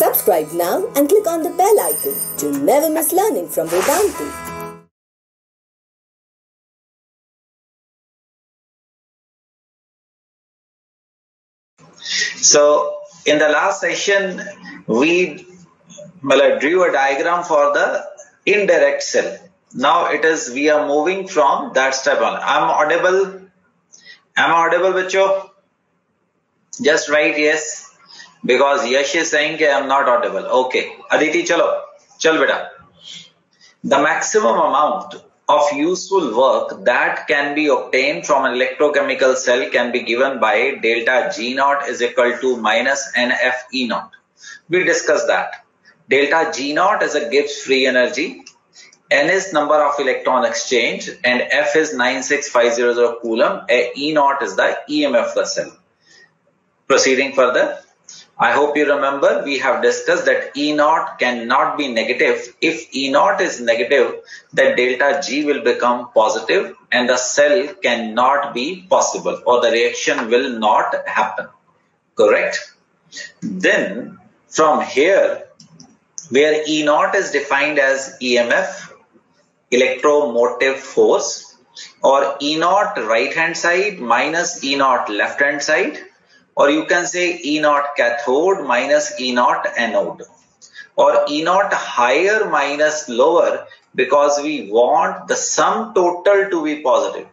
Subscribe now and click on the bell icon to never miss learning from Vedantu. So, in the last session, we drew a diagram for the indirect cell. Now we are moving from that step on. Am I audible, bacho? Just write yes. Because Yash is saying I am not audible. Okay. Aditi, chal beta. The maximum amount of useful work that can be obtained from an electrochemical cell can be given by delta G naught is equal to minus NF E naught. We discussed that. Delta G naught is a Gibbs free energy. N is number of electron exchange and F is 96500 coulomb. E naught is the EMF of the cell. Proceeding further. I hope you remember we have discussed that E naught cannot be negative. If E naught is negative, then delta G will become positive and the cell cannot be possible or the reaction will not happen. Correct? Then from here, where E naught is defined as EMF, electromotive force, or E naught right hand side minus E naught left hand side, or you can say E naught cathode minus E naught anode, or E naught higher minus lower, because we want the sum total to be positive.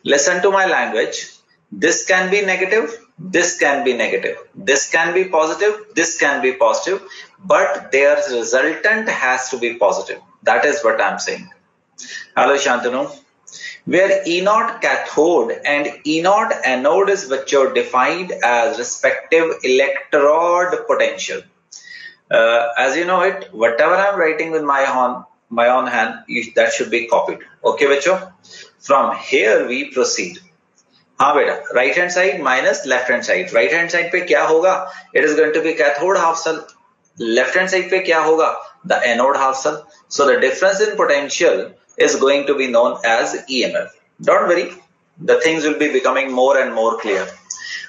Listen to my language. This can be negative, this can be negative, this can be positive, this can be positive, but their resultant has to be positive. That is what I am saying. Hello Shantanu. Where E naught cathode and E naught anode is defined as respective electrode potential. As you know it, whatever I am writing with my own hand, that should be copied. Okay, bacho? From here we proceed. हाँ बेटा, right hand side minus left hand side. Right hand side पे क्या होगा? It is going to be cathode half cell. Left hand side पे क्या होगा? The anode half cell. So the difference in potential is going to be known as EMF. Don't worry, the things will be becoming more and more clear.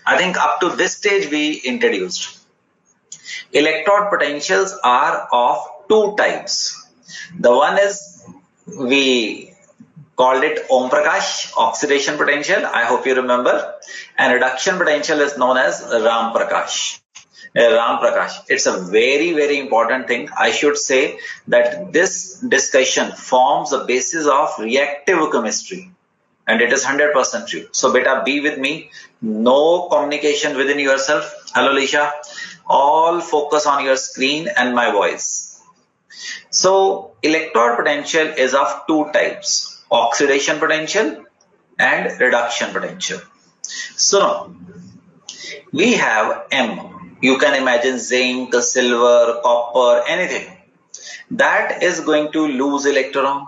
I think up to this stage we introduced. Electrode potentials are of two types. The one is, we called it Om Prakash, oxidation potential, I hope you remember, and reduction potential is known as Ram Prakash. It's a very, very important thing. I should say that this discussion forms the basis of reactive chemistry and it is 100% true. So beta, be with me. No communication within yourself. Hello Lisha. All focus on your screen and my voice. So electrode potential is of two types, oxidation potential and reduction potential. So we have M. You can imagine zinc, silver, copper, anything. That is going to lose electron.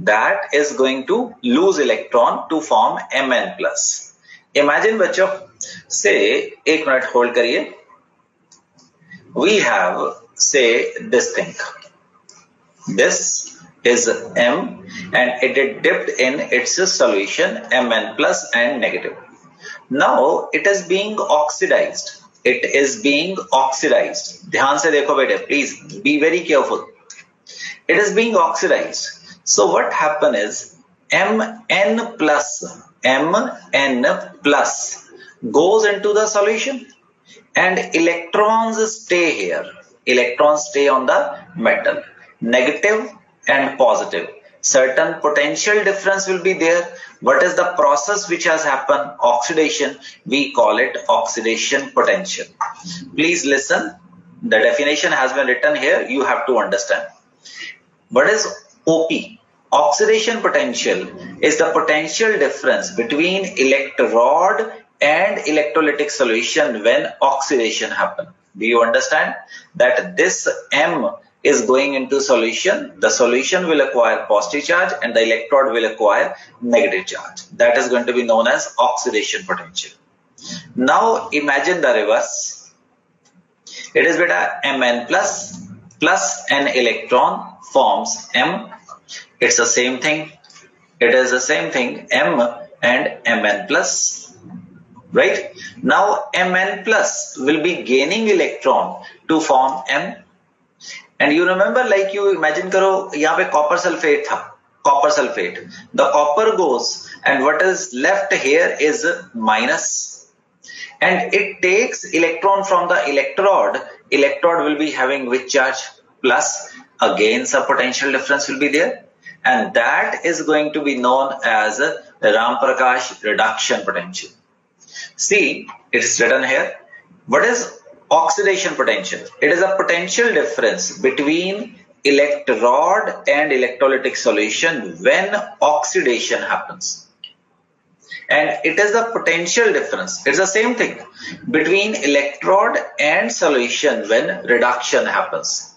That is going to lose electron to form Mn+. Imagine बच्चों, say, एक minute hold करिए. We have, say, this thing. This is M and it is dipped in its solution Mn+ and negative. Now it is being oxidized. It is being oxidized. ध्यान से देखो बेटे, please be very careful. It is being oxidized. So what happen is Mn plus goes into the solution and electrons stay here. Electrons stay on the metal. Negative and positive. Certain potential difference will be there. What is the process which has happened? Oxidation. We call it oxidation potential. Please listen. The definition has been written here. You have to understand. What is OP? Oxidation potential is the potential difference between electrode and electrolytic solution when oxidation happens. Do you understand that this M is going into solution? The solution will acquire positive charge and the electrode will acquire negative charge. That is going to be known as oxidation potential. Now imagine the reverse. It is beta Mn plus an electron forms M. It's the same thing. It is the same thing, M and Mn+. right? Now Mn plus will be gaining electron to form M. And you remember, like you imagine karo, यहाँ पे copper sulfate था, copper sulfate. The copper goes and what is left here is minus. And it takes electron from the electrode. Electrode will be having which charge? Plus. Again, some potential difference will be there. And that is going to be known as Ramprakash reduction potential. See, it's written here. What is oxidation potential? It is a potential difference between electrode and electrolytic solution when oxidation happens. And it is the potential difference. It's the same thing between electrode and solution when reduction happens.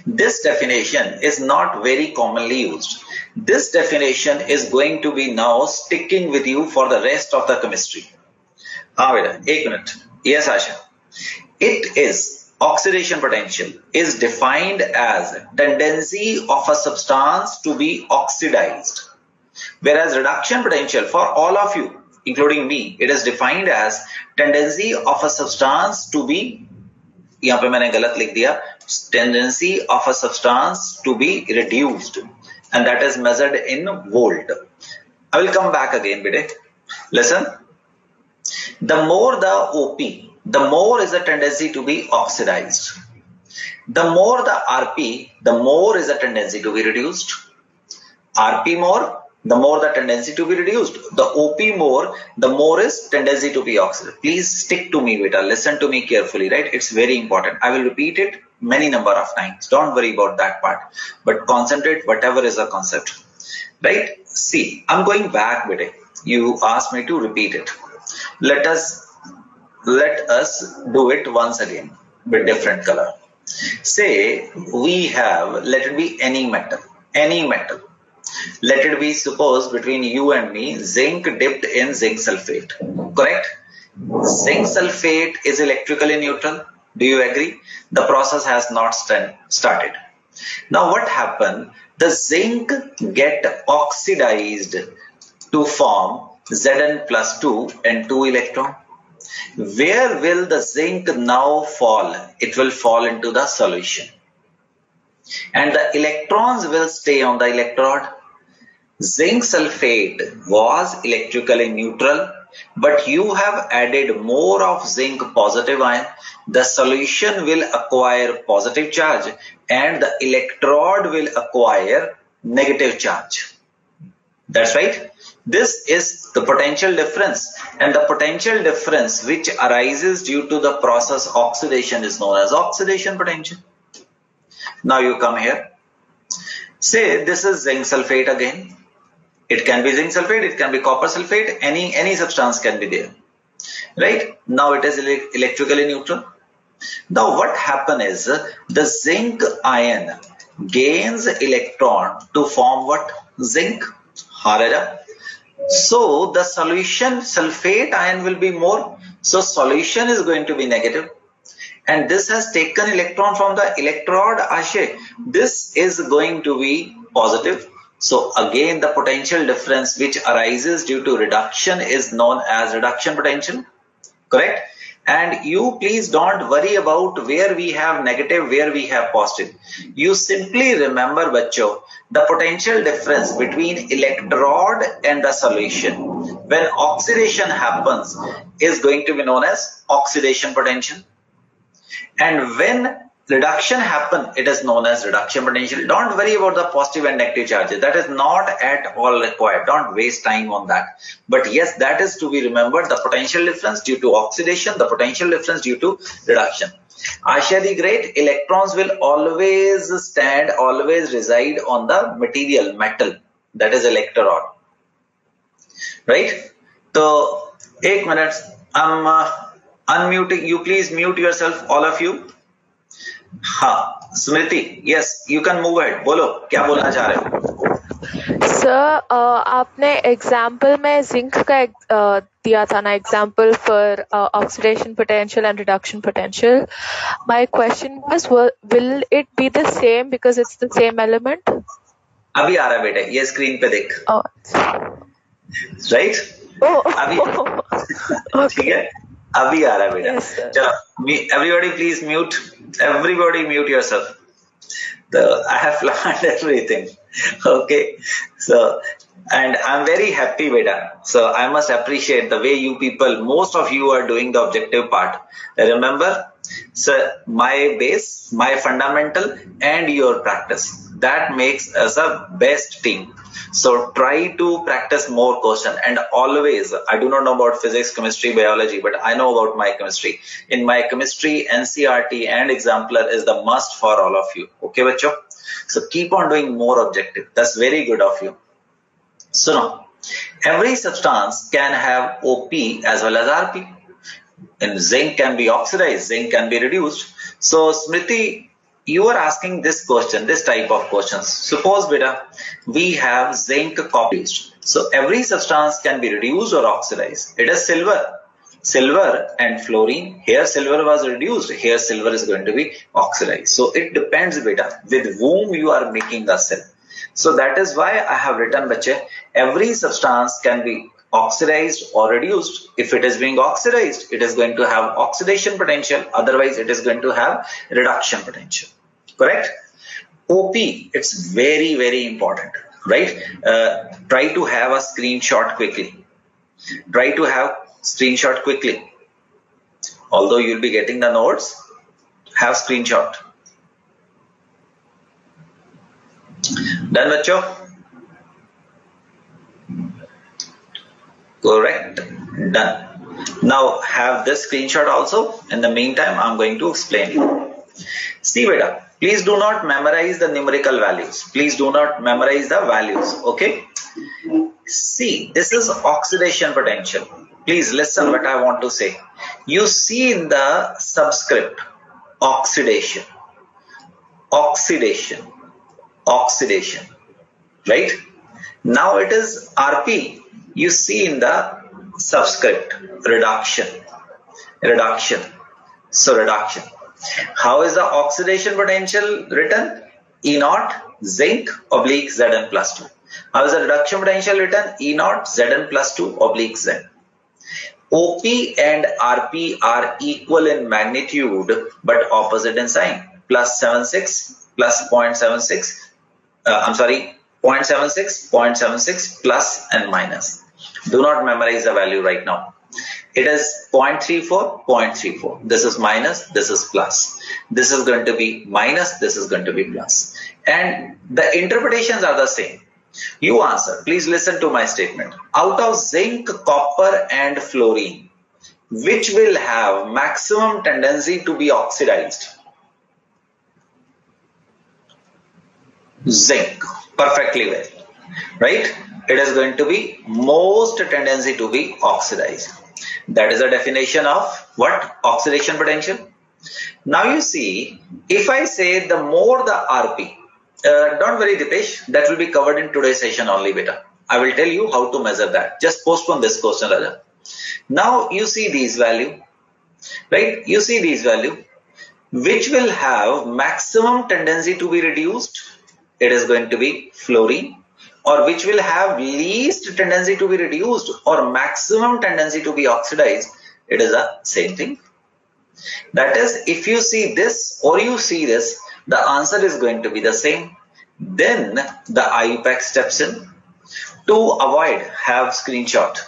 This definition is not very commonly used. This definition is going to be now sticking with you for the rest of the chemistry. One minute. Yes, Asha. It is oxidation potential is defined as tendency of a substance to be oxidized. Whereas reduction potential for all of you, including me, it is defined as tendency of a substance to be, यहाँ पे मैंने गलत लिख दिया, tendency of a substance to be reduced, and that is measured in volt. I will come back again, bete. Listen. The more the OP, the more is the tendency to be oxidized. The more the RP, the more is the tendency to be reduced. RP more, the more the tendency to be reduced. The OP more, the more is tendency to be oxidized. Please stick to me, beta. Listen to me carefully, right? It's very important. I will repeat it many number of times. Don't worry about that part. But concentrate whatever is the concept. Right? See, I'm going back, beta. You asked me to repeat it. Let us do it once again with different color. Say we have, let it be any metal. Let it be, suppose between you and me, zinc dipped in zinc sulfate. Correct? Zinc sulfate is electrically neutral. Do you agree? The process has not started. Now what happened? The zinc get oxidized to form Zn plus 2 and 2 electron. Where will the zinc now fall? It will fall into the solution. And the electrons will stay on the electrode. Zinc sulfate was electrically neutral, but you have added more of zinc positive ion. The solution will acquire positive charge and the electrode will acquire negative charge. That's right. This is the potential difference, and the potential difference which arises due to the process oxidation is known as oxidation potential. Now you come here. Say this is zinc sulfate again. It can be zinc sulfate, it can be copper sulfate, any substance can be there. Right? Now it is electrically neutral. Now what happens is the zinc ion gains electron to form what? Zinc. So the solution sulfate ion will be more. So solution is going to be negative. And this has taken electron from the electrode, Ashe. This is going to be positive. So again, the potential difference which arises due to reduction is known as reduction potential. Correct? And you please don't worry about where we have negative, where we have positive. You simply remember, bacho, the potential difference between electrode and the solution when oxidation happens is going to be known as oxidation potential. And when reduction happens, it is known as reduction potential. Don't worry about the positive and negative charges. That is not at all required. Don't waste time on that. But yes, that is to be remembered. The potential difference due to oxidation, the potential difference due to reduction. Asha the Great, electrons will always reside on the material, metal. That is electrode. Right? So, 1 minute. I'm unmuting. You please mute yourself, all of you. हाँ, स्मृति, yes, you can move ahead. बोलो, क्या बोलना चाह रहे हो? Sir, आपने example में zinc का दिया था ना, example for oxidation potential and reduction potential. My question was, will it be the same because it's the same element? अभी आ रहा है बेटे, ये स्क्रीन पे देख. राइट? अभी ठीक है, अभी आ रहा है बेटा. चलो, everybody please mute. Everybody mute yourself. I have planned everything. Okay, so and I'm very happy, beta. So I must appreciate the way you people, most of you are doing the objective part. Remember, so my base, my fundamental, and your practice. That makes us a best team. So try to practice more question, and always, I do not know about physics, chemistry, biology, but I know about my chemistry. In my chemistry, NCRT and exemplar is the must for all of you. Okay, bacho? So keep on doing more objective. That's very good of you. So now, every substance can have OP as well as RP. And zinc can be oxidized, zinc can be reduced. So Smriti, you are asking this question, this type of questions. Suppose, beta, we have zinc copper. So every substance can be reduced or oxidized. It is silver and fluorine. Here silver was reduced, here silver is going to be oxidized. So it depends, beta, with whom you are making the cell. So that is why I have written, bache, every substance can be oxidized or reduced. If it is being oxidized, it is going to have oxidation potential. Otherwise, it is going to have reduction potential. Correct? OP, it's very, very important, right? Try to have a screenshot quickly. Try to have screenshot quickly. Although you'll be getting the notes, have screenshot. Done, bacho? Correct. Done. Now have this screenshot also. In the meantime, I'm going to explain you. See, beta, please do not memorize the numerical values. Please do not memorize the values. Okay. See, this is oxidation potential. Please listen what I want to say. You see in the subscript oxidation, oxidation, oxidation, right? Now it is RP. You see in the subscript reduction, reduction. So reduction. How is the oxidation potential written? E naught zinc oblique Zn plus 2. How is the reduction potential written? E naught Zn plus 2 oblique Z. OP and RP are equal in magnitude but opposite in sign. Plus 76 plus 0.76. I'm sorry, 0.76, 0.76 plus and minus. Do not memorize the value right now. It is 0.34, 0.34. This is minus, this is plus. This is going to be minus, this is going to be plus. And the interpretations are the same. You answer. Please listen to my statement. Out of zinc, copper and fluorine, which will have maximum tendency to be oxidized? Zinc. Perfectly well. Right? It is going to be most tendency to be oxidized. That is a definition of what? Oxidation potential. Now you see, if I say the more the RP, don't worry Dipesh, that will be covered in today's session only, beta. I will tell you how to measure that. Just postpone this question, Raja. Now you see these value, right? You see these value, which will have maximum tendency to be reduced. It is going to be fluorine. Or which will have least tendency to be reduced or maximum tendency to be oxidized. It is the same thing. That is, if you see this or you see this, the answer is going to be the same. Then the IUPAC steps in. To avoid, have screenshot.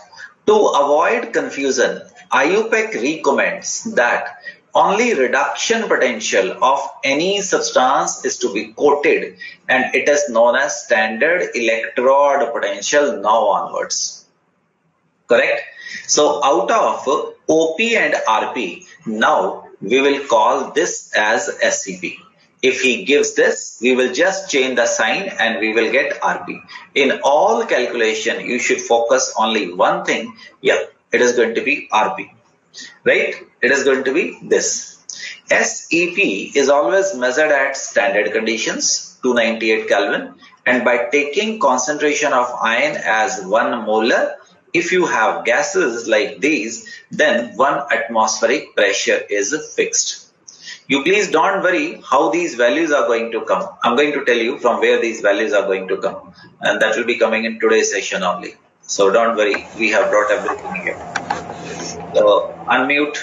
To avoid confusion, IUPAC recommends that only reduction potential of any substance is to be quoted, and it is known as standard electrode potential now onwards. Correct? So out of OP and RP, now we will call this as SCP. If he gives this, we will just change the sign and we will get RP. In all calculation, you should focus only one thing. Yeah, it is going to be RP. Right? It is going to be this. SEP is always measured at standard conditions, 298 Kelvin, and by taking concentration of iron as 1 molar, if you have gases like these, then 1 atmospheric pressure is fixed. You please don't worry how these values are going to come. I'm going to tell you from where these values are going to come, and that will be coming in today's session only. So don't worry, we have brought everything here. So unmute.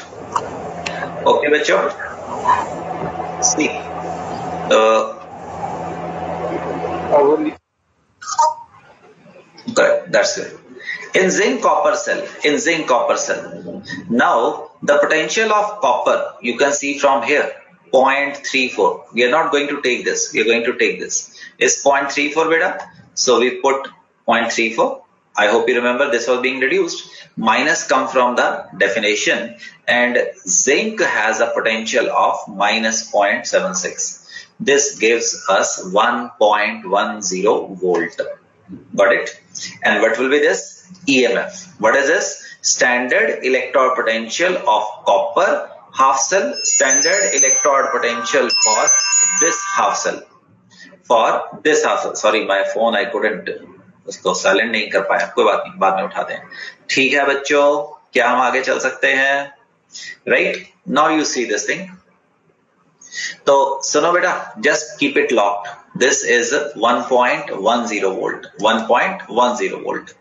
Okay, bachcho. See. Correct. That's it. In zinc copper cell. Now the potential of copper you can see from here 0.34. We are not going to take this. We are going to take this. Is 0.34 beta? So we put 0.34. I hope you remember this was being reduced. Minus come from the definition, and zinc has a potential of minus 0.76. This gives us 1.10 volt. Got it? And what will be this? EMF. What is this? Standard electrode potential of copper half cell. Standard electrode potential for this half cell. Sorry, my phone I couldn't उसको silent नहीं कर पाया. कोई बात नहीं, बाद में उठाते हैं. ठीक है बच्चों, क्या हम आगे चल सकते हैं? Right? Now you see this thing. तो सुनो बेटा, just keep it locked. This is 1.10 volt. 1.10 volt.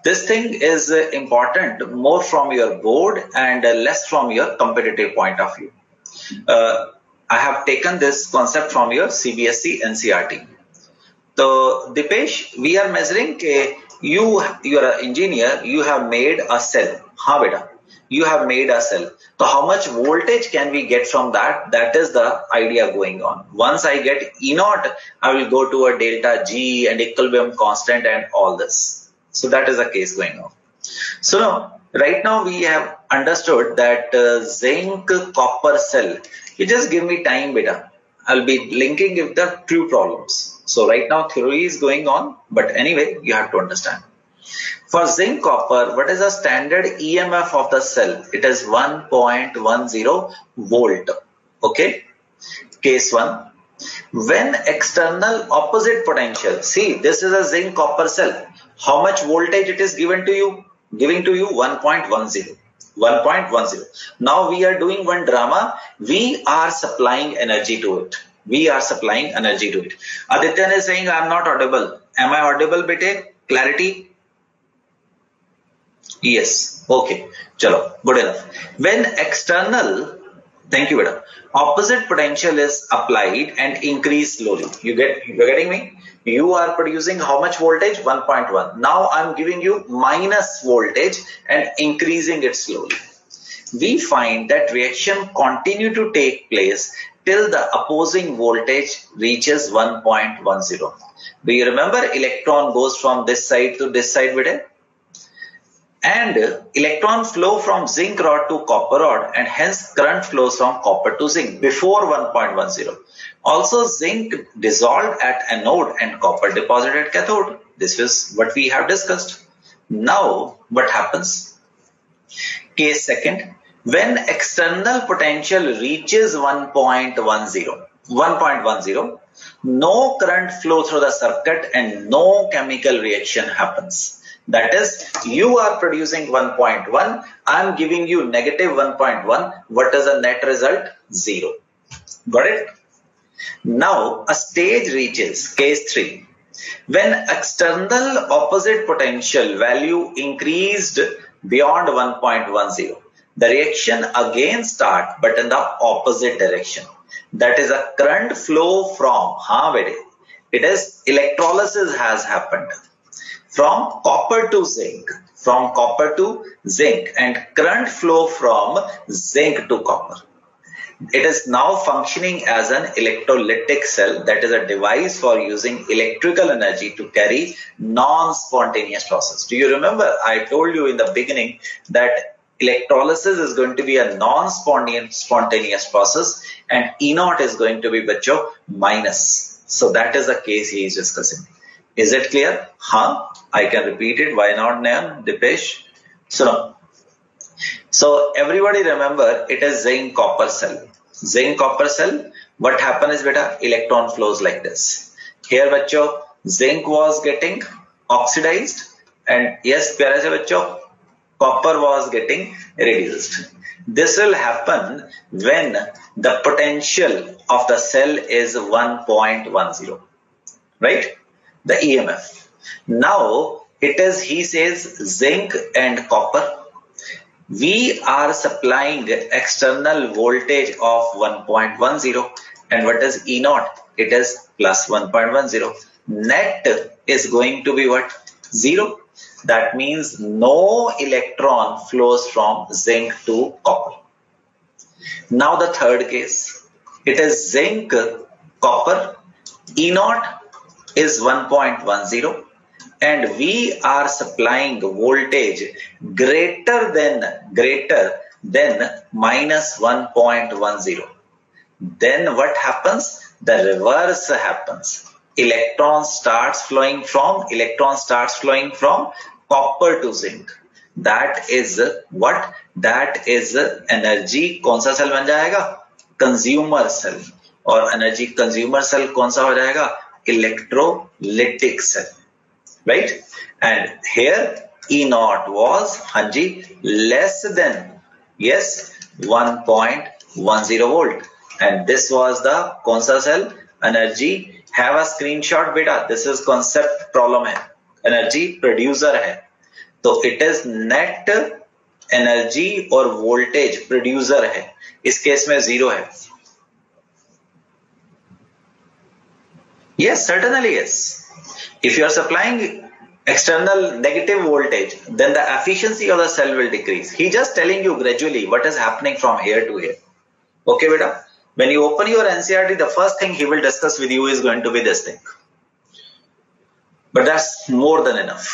This thing is important more from your board and less from your competitive point of view. I have taken this concept from your CBSE NCRT. So Dipesh, we are measuring you are an engineer, you have made a cell. हाँ बेटा, you have made a cell. So how much voltage can we get from that? That is the idea going on. Once I get E0, I will go to a delta G and equilibrium constant and all this. So that is the case going on. So now, right now we have understood that zinc copper cell. You just give me time beta. I'll be linking with the true problems. So right now theory is going on, but anyway, you have to understand. For zinc copper, what is the standard EMF of the cell? It is 1.10 volt. Okay. Case 1. When external opposite potential, see this is a zinc copper cell. How much voltage it is given to you? Giving to you 1.10. 1.10. Now we are doing one drama. We are supplying energy to it. Aditya is saying I am not audible. Am I audible, bete? Clarity? Yes. Okay. Chalo. Good enough. When external, thank you, beta, opposite potential is applied and increased slowly. You're getting me? You are producing how much voltage? 1.1. Now I'm giving you minus voltage and increasing it slowly. We find that reaction continue to take place till the opposing voltage reaches 1.10. Do you remember electron goes from this side to this side, beta? And electron flow from zinc rod to copper rod, and hence current flows from copper to zinc before 1.10. Also zinc dissolved at anode and copper deposited at cathode. This is what we have discussed. Now what happens? Case second, when external potential reaches 1.10, no current flow through the circuit and no chemical reaction happens. That is, you are producing 1.1, I am giving you negative 1.1. What is the net result? 0. Got it? Now, a stage reaches, case 3. When external opposite potential value increased beyond 1.10, the reaction again starts, but in the opposite direction. That is a current flow from, it is electrolysis has happened. From copper to zinc, and current flow from zinc to copper. It is now functioning as an electrolytic cell, that is a device for using electrical energy to carry non-spontaneous process. Do you remember I told you in the beginning that electrolysis is going to be a non-spontaneous process and E0 is going to be minus. So that is the case he is discussing. Is it clear? I can repeat it. Why not, Nayan, Dipesh? So everybody remember, it is zinc copper cell. Zinc copper cell, what happens is beta, electron flows like this. Here, bachcho, zinc was getting oxidized, and yes, pyare se bachcho, copper was getting reduced. This will happen when the potential of the cell is 1.10, right? The EMF. Now, It is, he says, zinc and copper. We are supplying external voltage of 1.10, and what is E naught? It is plus 1.10. Net is going to be what? 0. That means no electron flows from zinc to copper. Now the third case, it is zinc, copper, E naught is 1.10, and we are supplying voltage greater than minus 1.10. Then what happens? The reverse happens. Electron starts flowing from copper to zinc. That is what? That is energy. कौन सा cell बन जाएगा? Consumer cell. और energy consumer cell कौन सा हो जाएगा? Electrolytic cell. Right? And here E naught was, hanji, less than, yes, 1.10 volt. And this was the कौन सा cell? Energy. Have a screenshot beta. This is concept problem है. Energy producer है. तो it is net energy और voltage producer है. इस case में 0 है. Yes, certainly yes. If you are supplying external negative voltage, then the efficiency of the cell will decrease. He just telling you gradually what is happening from here to here. Okay, beta? When you open your NCERT, the first thing he will discuss with you is going to be this thing. But that's more than enough.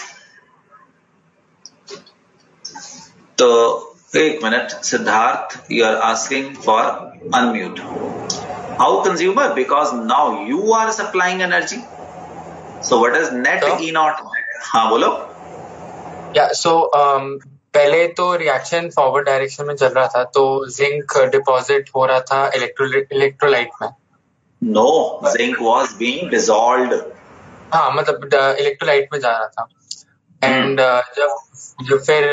So, एक minute, Siddharth, you are asking for unmute. How consumer? Because now you are supplying energy. So what is net E naught? हाँ बोलो. Yeah, so पहले तो reaction forward direction में चल रहा था, तो जिंक डिपॉजिट हो रहा था इलेक्ट्रोलाइट में. No, zinc was being dissolved. हाँ, मतलब इलेक्ट्रोलाइट में जा रहा था. एंड जब फिर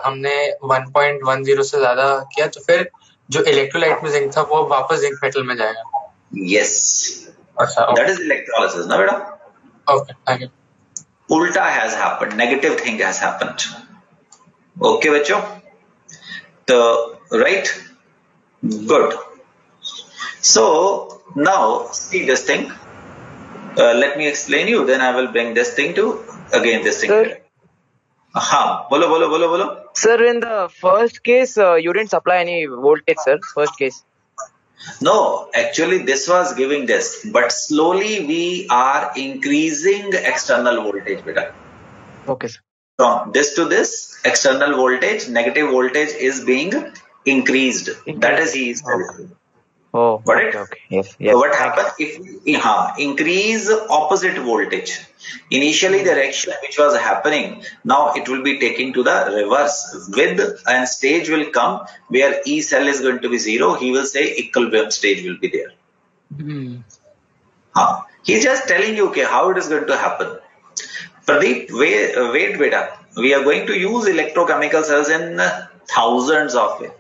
हमने 1.10 से ज्यादा किया, तो फिर जो इलेक्ट्रोलाइट में जिंक था वो वापस जिंक मेटल में जाएगा. Yes. That is electrolysis, ना बेटा? Okay, thank you. उल्टा has happened. Negative thing has happened. Okay, बच्चों? तो right? Good. So now see this thing. Let me explain you. Then I will bring this thing to again this thing. Sir. हाँ, बोलो. Sir, in the first case, you didn't supply any voltage, sir. First case. No, actually this was giving this, but slowly we are increasing external voltage, beta. Okay, sir. From this to this, external voltage, negative voltage is being increased. That is he is telling. Oh, got it? Okay. Yes. So what happens if we increase opposite voltage? Initially the reaction which was happening, now it will be taking to the reverse with, and stage will come where E cell is going to be 0. He will say equilibrium stage will be there. He's just telling you okay, how it is going to happen. Pradeep, wait, beta. We are going to use electrochemical cells in thousands of ways.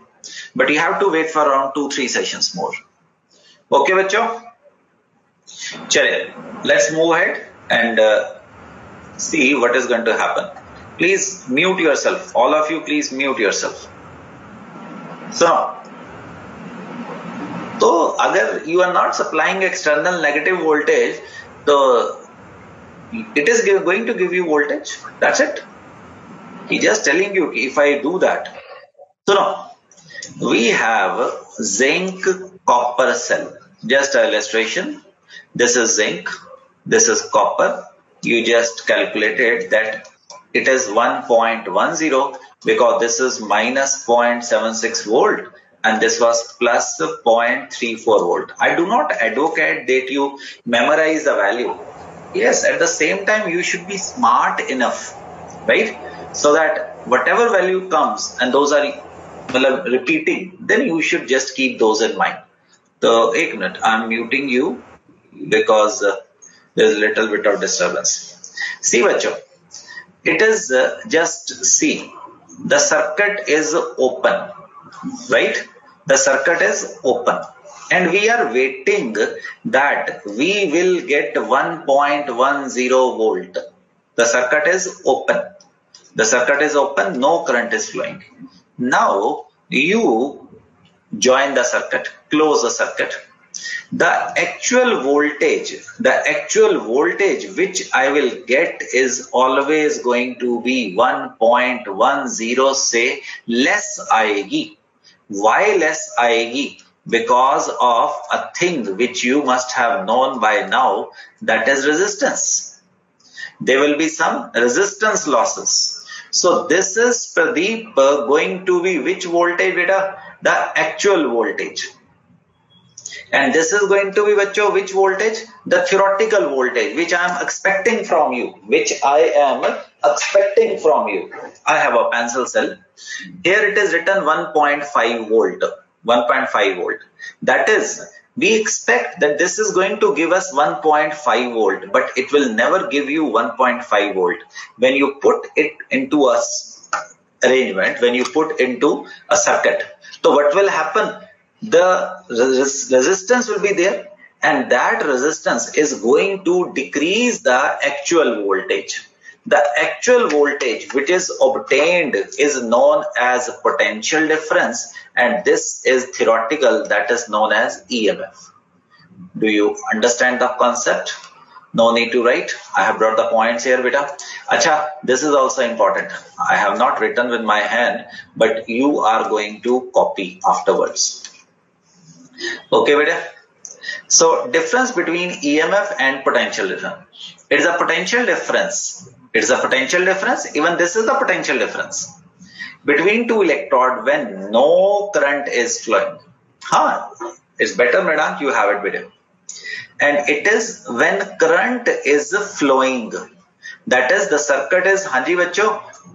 But you have to wait for around 2-3 sessions more. Okay, bachcho? Chale, let's move ahead and see what is going to happen. Please mute yourself. All of you, please mute yourself. So agar you are not supplying external negative voltage, so it is going to give you voltage. That's it. He's just telling you if I do that. So now we have zinc copper cell. Just an illustration. This is zinc. This is copper. You just calculated that it is 1.10 because this is minus 0.76 volt and this was plus 0.34 volt. I do not advocate that you memorize the value. Yes, at the same time you should be smart enough, right? So that whatever value comes and those are repeating, then you should just keep those in mind. So, 1 minute, I am muting you because there is a little bit of disturbance. See, bachcho, it is just see, the circuit is open, right? The circuit is open and we are waiting that we will get 1.10 volt. The circuit is open. The circuit is open, no current is flowing. Now you join the circuit, close the circuit. The actual voltage which I will get is always going to be 1.10, say less आएगी. Why less आएगी? Because of a thing which you must have known by now, that is resistance. There will be some resistance losses. So this is Pradeep going to be which voltage beta? The actual voltage. And this is going to be which voltage? The theoretical voltage which I am expecting from you. I have a pencil cell. Here it is written 1.5 volt. 1.5 volt. That is, we expect that this is going to give us 1.5 volt, but it will never give you 1.5 volt. When you put it into a arrangement, when you put into a circuit, so what will happen? The resistance will be there, and that resistance is going to decrease the actual voltage. The actual voltage which is obtained is known as potential difference, and this is theoretical, that is known as EMF. Do you understand the concept? No need to write. I have brought the points here, beta. Acha, this is also important. I have not written with my hand, but you are going to copy afterwards. Okay, beta. So difference between EMF and potential difference. It is a potential difference. It is a potential difference. Even this is the potential difference between two electrodes when no current is flowing. It's better, madam. You have it better. And it is when current is flowing. That is, the circuit is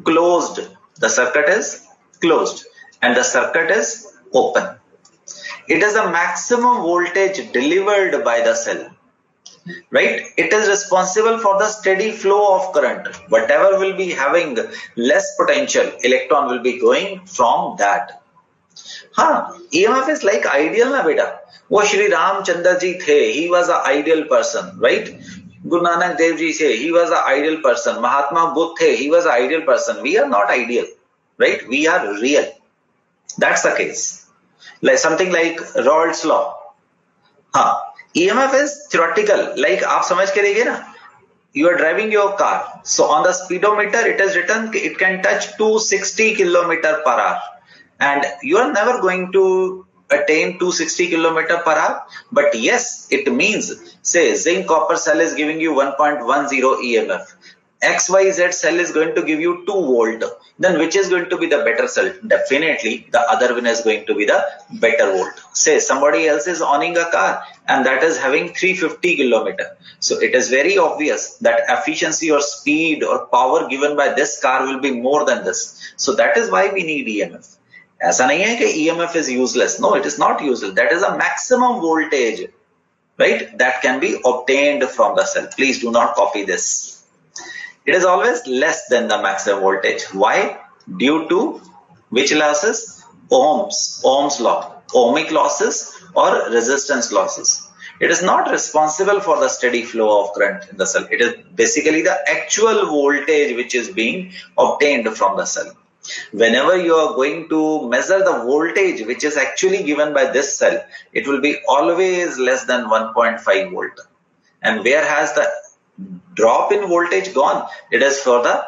closed. The circuit is closed and the circuit is open. It is a maximum voltage delivered by the cell. Right? It is responsible for the steady flow of current. Whatever will be having less potential, electron will be going from that. EMF is like ideal na beta. वो श्री रामचंद्र जी थे, he was an ideal person, right? Guru Nanak Dev Ji say he was an ideal person. Mahatma Buddha the, he was an ideal person. We are not ideal, right? We are real. That's the case. Like something like Raoult's law. EMF is theoretical. Like आप समझ के देखिए ना, you are driving your car. So on the speedometer it is written it can touch 260 km per hour, and you are never going to attain 260 km per hour. But yes, it means say zinc copper cell is giving you 1.10 EMF. XYZ cell is going to give you 2 volt. Then which is going to be the better cell? Definitely the other one is going to be the better volt. Say somebody else is owning a car and that is having 350 km. So it is very obvious that efficiency or speed or power given by this car will be more than this. So that is why we need EMF. ऐसा नहीं है कि EMF is useless. No, it is not useless. That is a maximum voltage, right? That can be obtained from the cell. Please do not copy this. It is always less than the maximum voltage. Why? Due to which losses? Ohm's law. Ohmic losses or resistance losses. It is not responsible for the steady flow of current in the cell. It is basically the actual voltage which is being obtained from the cell. Whenever you are going to measure the voltage which is actually given by this cell, it will be always less than 1.5 volt. And where has the drop in voltage gone? It is for the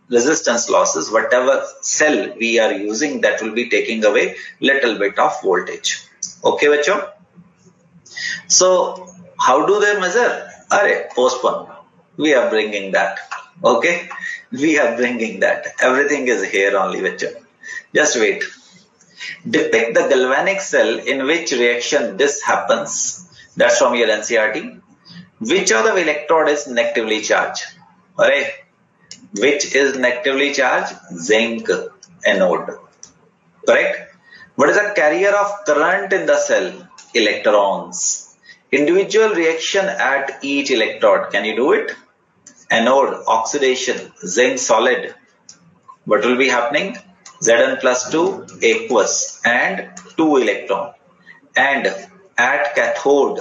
resistance losses. Whatever cell we are using, that will be taking away little bit of voltage. Okay, bacho? So how do they measure? Postpone. We are bringing that. Okay, we are bringing that. Everything is here only, bacho. Just wait. Depict the galvanic cell in which reaction this happens. That's from your NCERT. Which of the electrode is negatively charged? Which is negatively charged? Zinc anode. Correct? What is the carrier of current in the cell? Electrons. Individual reaction at each electrode. Can you do it? Anode, oxidation, zinc solid. What will be happening? Zn plus 2 aqueous and 2 electron. And at cathode,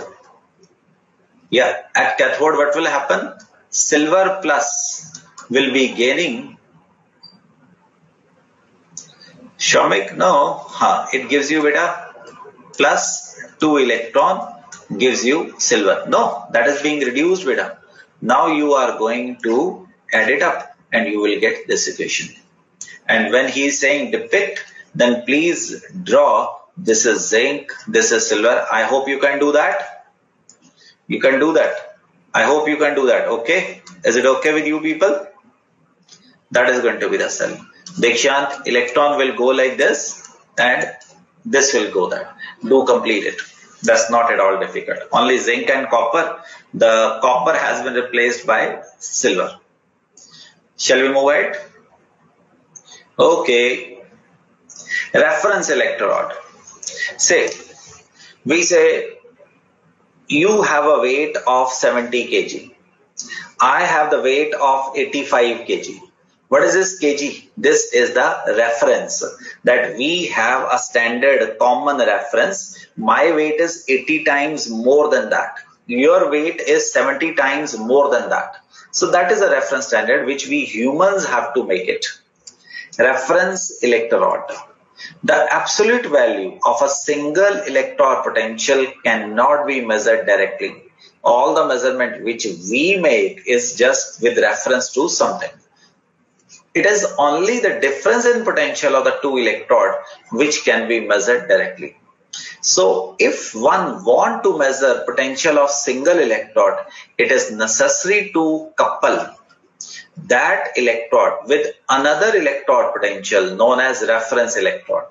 at cathode what will happen? Silver plus will be gaining. Shamik, no, it gives you beta plus 2 electron gives you silver. No, that is being reduced beta. Now you are going to add it up and you will get this equation. And when he is saying depict, then please draw. This is zinc, this is silver. I hope you can do that. You can do that. I hope you can do that. Okay? Is it okay with you people? That is going to be the cell. Dikshant, electron will go like this and this will go there. Do complete it. That's not at all difficult. Only zinc and copper. The copper has been replaced by silver. Shall we move ahead? Okay. Reference electrode. We say you have a weight of 70 kg. I have the weight of 85 kg. What is this kg? This is the reference that we have a standard common reference. My weight is 80 times more than that. Your weight is 70 times more than that. So that is a reference standard which we humans have to make it. Reference electrode. The absolute value of a single electrode potential cannot be measured directly. All the measurement which we make is just with reference to something. It is only the difference in potential of the two electrodes which can be measured directly. So if one want to measure potential of single electrode, it is necessary to couple that electrode with another electrode potential known as reference electrode.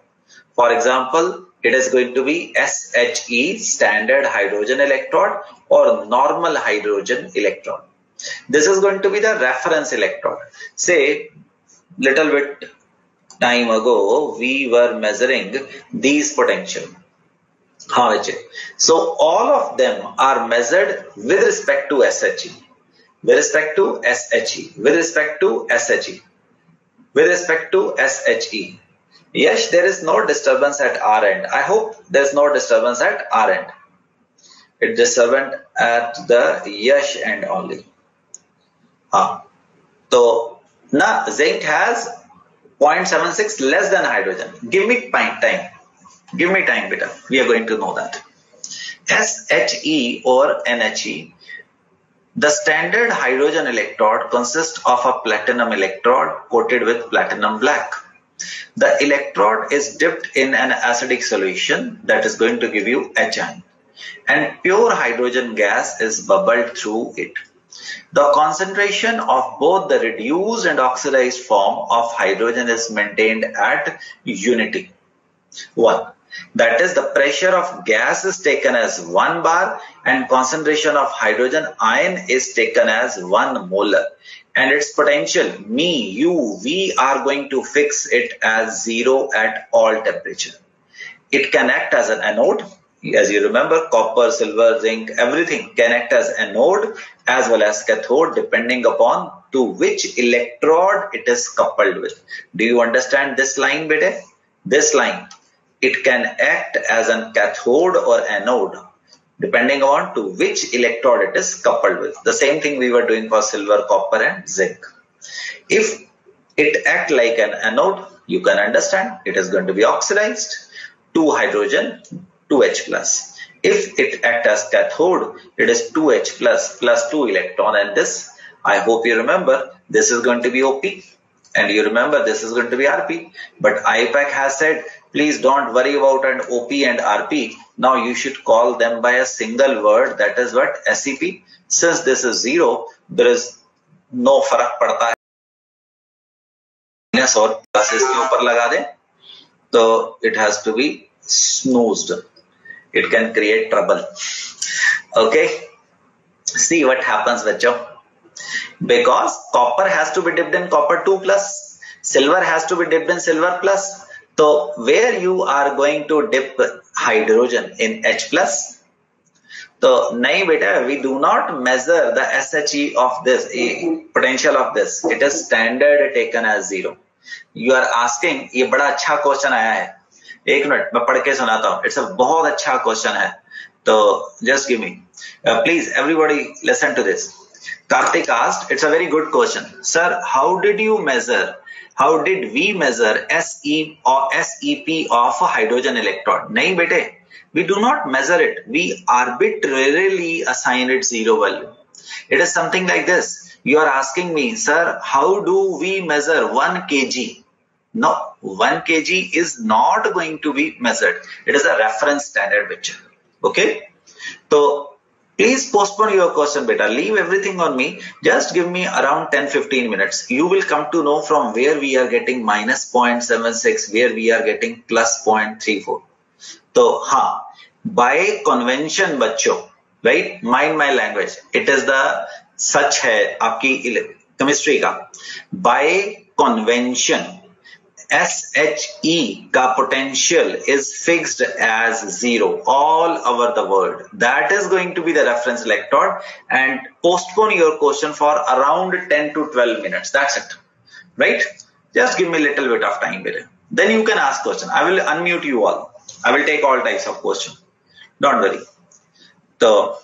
For example, it is going to be SHE, standard hydrogen electrode, or normal hydrogen electrode. This is going to be the reference electrode. Say, little bit time ago, we were measuring these potential. So all of them are measured with respect to SHE, with respect to SHE, with respect to SHE, with respect to SHE. Yes, there is no disturbance at our end. I hope there is no disturbance at our end. It is disturbance at the Yash end only. So now zinc has 0.76 less than hydrogen. Give me time. Give me time, beta. We are going to know that. SHE or NHE. The standard hydrogen electrode consists of a platinum electrode coated with platinum black. The electrode is dipped in an acidic solution that is going to give you Hi, and pure hydrogen gas is bubbled through it. The concentration of both the reduced and oxidized form of hydrogen is maintained at unity 1. That is, the pressure of gas is taken as 1 bar and concentration of hydrogen ion is taken as 1 molar. And its potential, me, you, we are going to fix it as 0 at all temperature. It can act as an anode. As you remember, copper, silver, zinc, everything can act as anode as well as cathode depending upon to which electrode it is coupled with. Do you understand this line, beta? This line. It can act as an cathode or anode depending on to which electrode it is coupled with. The same thing we were doing for silver, copper and zinc. If it acts like an anode, you can understand it is going to be oxidized, 2 hydrogen, 2H plus. If it acts as cathode, it is 2H plus 2 electron, and this, I hope you remember, this is going to be OP, and you remember this is going to be RP. But IUPAC has said, please don't worry about an OP and RP. Now you should call them by a single word, that is what? SEP. Since this is 0, there is no farak padta hai. और बस इसके ऊपर लगा दें, so it has to be snoozed. It can create trouble. Okay. See what happens, bachcho. Because copper has to be dipped in copper 2 plus, silver has to be dipped in silver plus. So where you are going to dip hydrogen in H plus? So nahi beta, we do not measure the SHE of this, potential of this. It is standard taken as 0. You are asking, ये बड़ा अच्छा question आया है. एक minute मैं पढ़ के सुनाता हूँ. It's a बहुत अच्छा क्वेश्चन है. तो just give me, please everybody listen to this. Kartik asked, it's a very good question. Sir, how did we measure SE or SEP of a hydrogen electrode? Nahin bete, we do not measure it. We arbitrarily assign it zero value. It is something like this. You are asking me, sir, how do we measure 1 kg? No, 1 kg is not going to be measured. It is a reference standard picture. Okay? So, please postpone your question, beta. Leave everything on me. Just give me around 10-15 minutes. You will come to know from where we are getting minus 0.76, where we are getting plus 0.34. So, by convention, bachcho, right? Mind my language. It is the such hai aapki chemistry ka. By convention, SHE का potential is fixed as 0 all over the world. That is going to be the reference electrode, and postpone your question for around 10 to 12 minutes. That's it. Right? Just give me a little bit of time. Then you can ask question. I will unmute you all. I will take all types of question. Don't worry. So,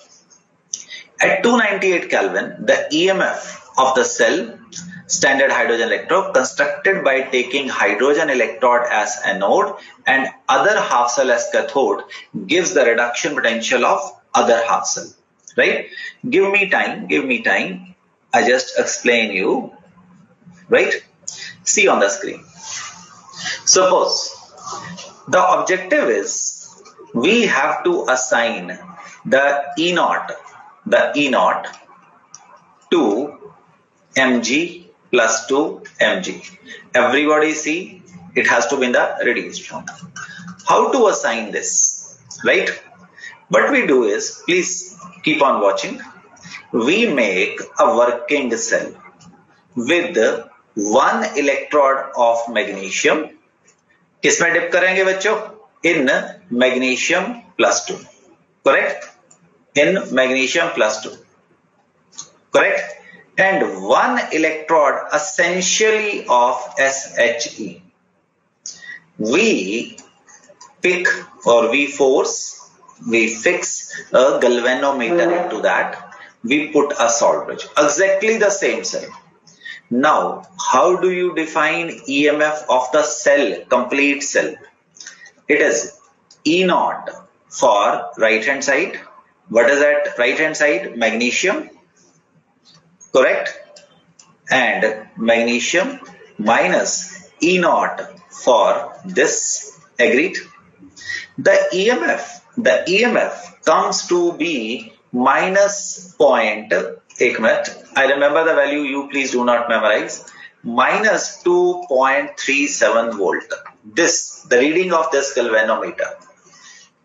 at 298 Kelvin, the EMF of the cell standard hydrogen electrode constructed by taking hydrogen electrode as anode and other half cell as cathode gives the reduction potential of other half cell. Right? Give me time. I just explain you. Right? See on the screen. Suppose the objective is we have to assign the E naught to mg plus 2 mg. Everybody see, it has to be in the reduced form. How to assign this? Right? What we do is, please keep on watching. We make a working cell with 1 electrode of magnesium. किसमें dip करेंगे बच्चों? In magnesium plus 2. Correct? In magnesium plus 2. Correct? And 1 electrode essentially of SHE. We pick or we fix a galvanometer into that. We put a salt bridge. Exactly the same cell. Now, how do you define EMF of the cell, complete cell? It is E naught for right hand side. What is that right hand side? Magnesium. Correct? And magnesium minus E naught for this. Agreed? The EMF comes to be minus point. Ek minute. I remember the value, you please do not memorize. Minus 2.37 volt. The reading of this galvanometer.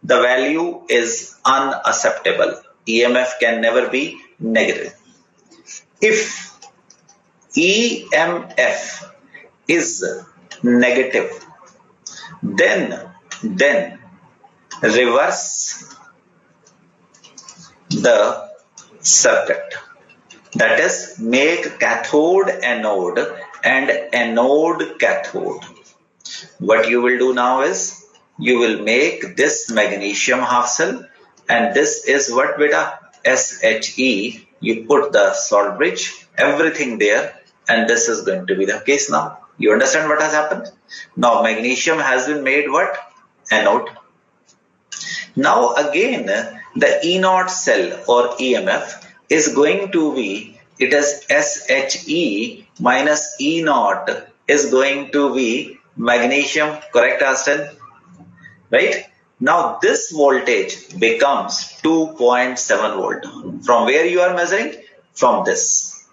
The value is unacceptable. EMF can never be negative. If EMF is negative, then reverse the circuit. That is, make cathode anode and anode cathode. What you will do now is, you will make this magnesium half cell, and this is what beta? SHE. You put the salt bridge, everything there, and this is going to be the case now. You understand what has happened? Now magnesium has been made what? Anode. Now again, the E naught cell or EMF is going to be, it is SHE minus E naught is going to be magnesium, correct Aston? Right? Now this voltage becomes 2.7 volt. From where you are measuring? From this.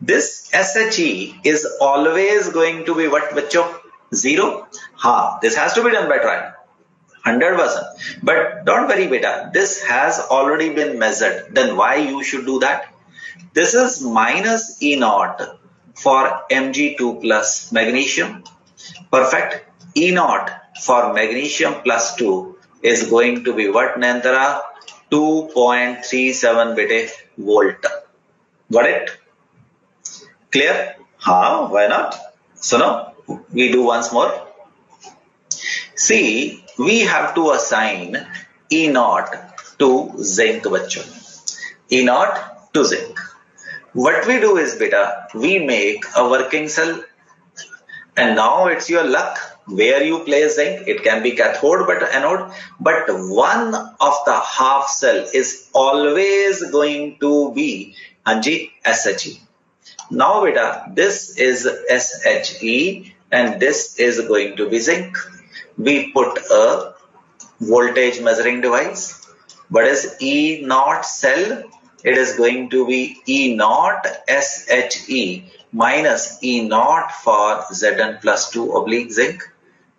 This SHE is always going to be what, bachcho? 0? This has to be done by trial. 100%. But don't worry beta, this has already been measured. Then why you should do that? This is minus E naught for Mg2 plus magnesium. Perfect. E naught for magnesium plus 2 is going to be what, Nantara? 2.37 beta volt. Got it? Clear? Why not? So now we do once more. See, we have to assign E naught to zinc, bachcho. E naught to zinc. What we do is, beta, we make a working cell, and now it's your luck where you place zinc. It can be cathode but anode, but one of the half cell is always going to be SHE. Now beta, this is SHE and this is going to be zinc. We put a voltage measuring device. What is E naught cell? It is going to be E naught SHE minus E naught for Zn plus 2 oblique zinc.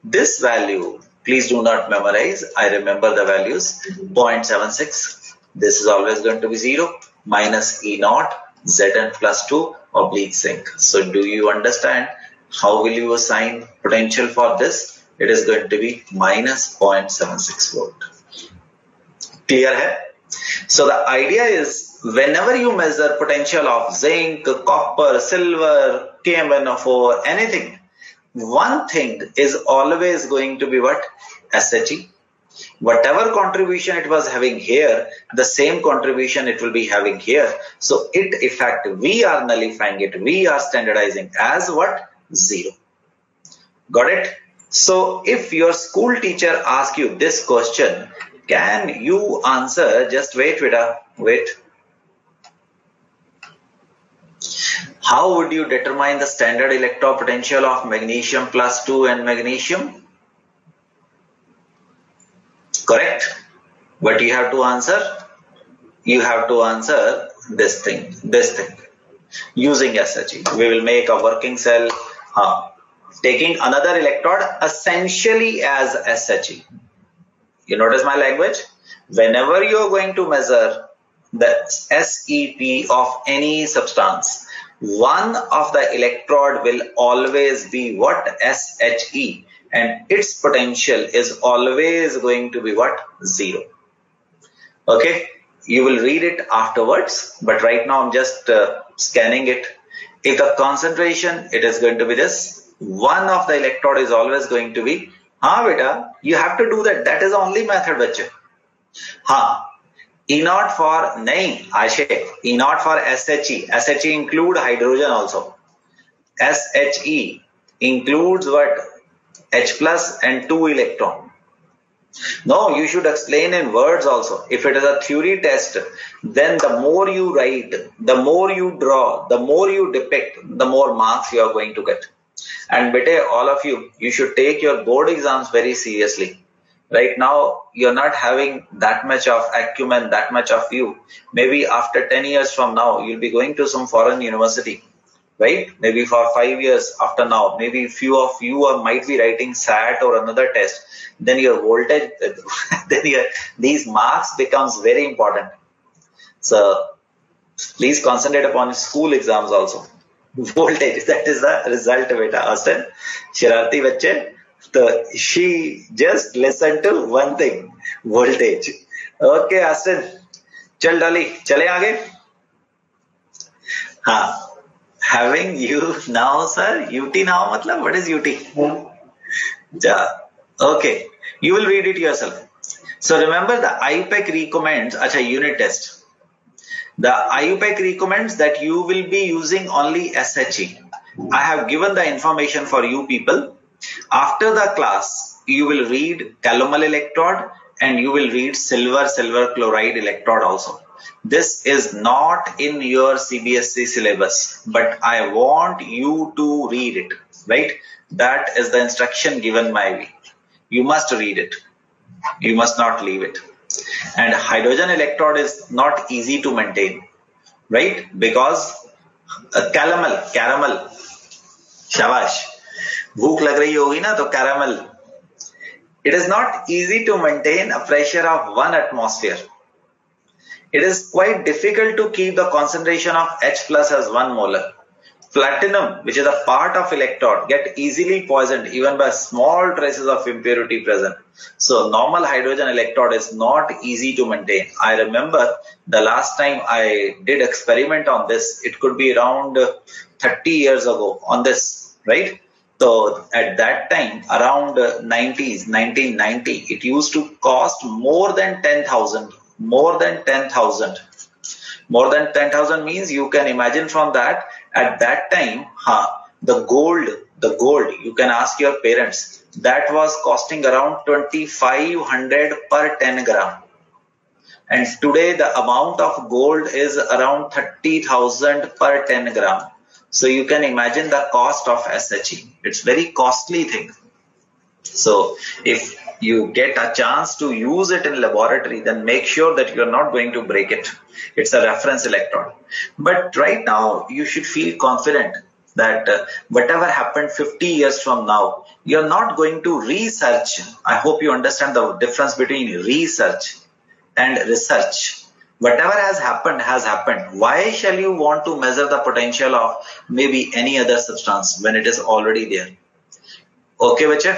This value, please do not memorize. I remember the values. 0.76. This is always going to be 0 minus E naught Zn plus 2 oblique zinc. So do you understand how will you assign potential for this? It is going to be minus 0.76 volt. Clear hai? So the idea is, whenever you measure potential of zinc, copper, silver, KMnO4, anything, one thing is always going to be what? SHE. Whatever contribution it was having here, the same contribution it will be having here. So it effect, we are nullifying it, we are standardizing as what? 0. Got it? So if your school teacher asks you this question, can you answer? Just wait, Vida, wait. How would you determine the standard electrode potential of magnesium plus 2 and magnesium? Correct? But you have to answer. You have to answer this thing, using SHE. We will make a working cell, taking another electrode essentially as SHE. You notice my language? Whenever you are going to measure the SEP of any substance, one of the electrode will always be what? SHE, and its potential is always going to be what? 0. Okay, you will read it afterwards, but right now I'm just scanning it. If the concentration, it is going to be this. One of the electrode is always going to be, beta, you have to do that. That is the only method, bache. E naught for, nahin, Ashe, E naught for SHE. SHE include hydrogen also. SHE includes what? H plus and 2 electron. No, you should explain in words also. If it is a theory test, then the more you write, the more you draw, the more you depict, the more marks you are going to get. And bete, all of you, you should take your board exams very seriously. Right now, you're not having that much of acumen, that much of you. Maybe after 10 years from now, you'll be going to some foreign university, right? Maybe for 5 years after now, maybe few of you might be writing SAT or another test. Then your voltage, these marks becomes very important. So please concentrate upon school exams also. Voltage, that is the result, beta. Austin, Shararti bachche. So she just listened to one thing, voltage. Okay, Austin. Chal Dolly, chale aage. Having you now, sir. UT now, matlab, what is UT? Ja. Okay, you will read it yourself. So remember the IUPAC recommends, unit test. The IUPAC recommends that you will be using only SHE. I have given the information for you people. After the class, you will read calomel electrode and you will read silver chloride electrode also. This is not in your CBSE syllabus, but I want you to read it, right? That is the instruction given by me. You must read it. You must not leave it. And hydrogen electrode is not easy to maintain, right? Because caramel, shabash. Bhook lag rahi hogi na, to caramel. It is not easy to maintain a pressure of 1 atmosphere. It is quite difficult to keep the concentration of H plus as 1 molar. Platinum, which is a part of electrode, get easily poisoned even by small traces of impurity present. So normal hydrogen electrode is not easy to maintain. I remember the last time I did experiment on this, it could be around 30 years ago on this, right? So at that time, around 1990, it used to cost more than 10,000. More than 10,000 means you can imagine from that at that time, the gold, you can ask your parents, that was costing around 2500 per 10 gram. And today the amount of gold is around 30,000 per 10 gram. So you can imagine the cost of SHE. It's very costly thing. So if you get a chance to use it in laboratory, then make sure that you're not going to break it. It's a reference electrode. But right now you should feel confident that whatever happened 50 years from now, you're not going to research. I hope you understand the difference between research and research. Whatever has happened has happened. Why shall you want to measure the potential of maybe any other substance when it is already there? Okay, bache?